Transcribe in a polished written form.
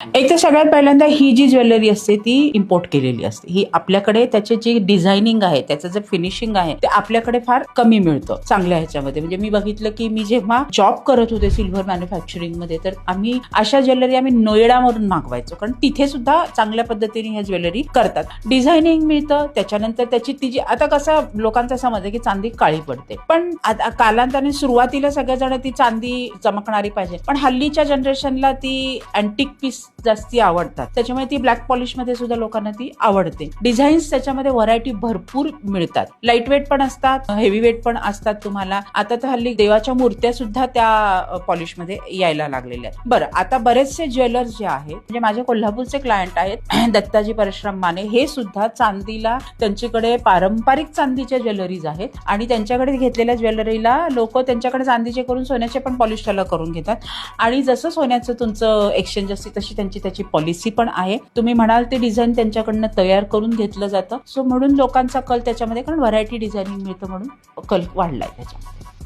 एक तर सगळ्यात पहिल्यांदा ही जी ज्वेलरी असते ती इम्पोर्ट केलेली असते. ही आपल्याकडे त्याचे जी डिझायनिंग आहे, त्याचं जे फिनिशिंग आहे ते आपल्याकडे फार कमी मिळतं चांगल्या ह्याच्यामध्ये. म्हणजे मी बघितलं की मी जेव्हा जॉब करत होते सिल्व्हर मॅन्युफॅक्चरिंग मध्ये, तर आम्ही अशा ज्वेलरी नोएडामधून मागवायचो, कारण तिथे सुद्धा चांगल्या पद्धतीने ह्या ज्वेलरी करतात. डिझायनिंग मिळतं, त्याच्यानंतर त्याची ती जी आता कसं लोकांचा समज आहे की चांदी काळी पडते, पण कालांतराने सुरुवातीला सगळेजण ती चांदी चमकणारी पाहिजे, पण हल्लीच्या जनरेशनला ती अँटिक पीस जास्ती आवडतात, त्याच्यामुळे ती ब्लॅक पॉलिश मध्ये सुद्धा लोकांना ती आवडते. डिझाईन्स त्याच्यामध्ये व्हरायटी भरपूर मिळतात, लाईट वेट पण असतात, हेवी वेट पण असतात. तुम्हाला आता तर हल्ली देवाच्या मूर्त्या सुद्धा त्या पॉलिश मध्ये यायला लागलेल्या आहेत. बरं, आता बरेचसे ज्वेलर्स जे आहेत, म्हणजे माझे कोल्हापूरचे क्लायंट आहेत दत्ताजी परशुराम माने, हे सुद्धा चांदीला त्यांच्याकडे पारंपरिक चांदीच्या ज्वेलरीज आहेत आणि त्यांच्याकडे घेतलेल्या ज्वेलरीला लोक त्यांच्याकडे चांदीचे करून सोन्याचे पण पॉलिश त्याला करून घेतात. आणि जसं सोन्याचं तुमचं एक्सचेंज असते तशी त्याची पॉलिसी पण आहे. तुम्ही म्हणाल ते डिझाईन त्यांच्याकडनं तयार करून घेतलं जातं. सो म्हणून लोकांचा कल त्याच्यामध्ये, कारण व्हरायटी डिझायनिंग मिळतं म्हणून कल वाढलाय त्याच्यामध्ये.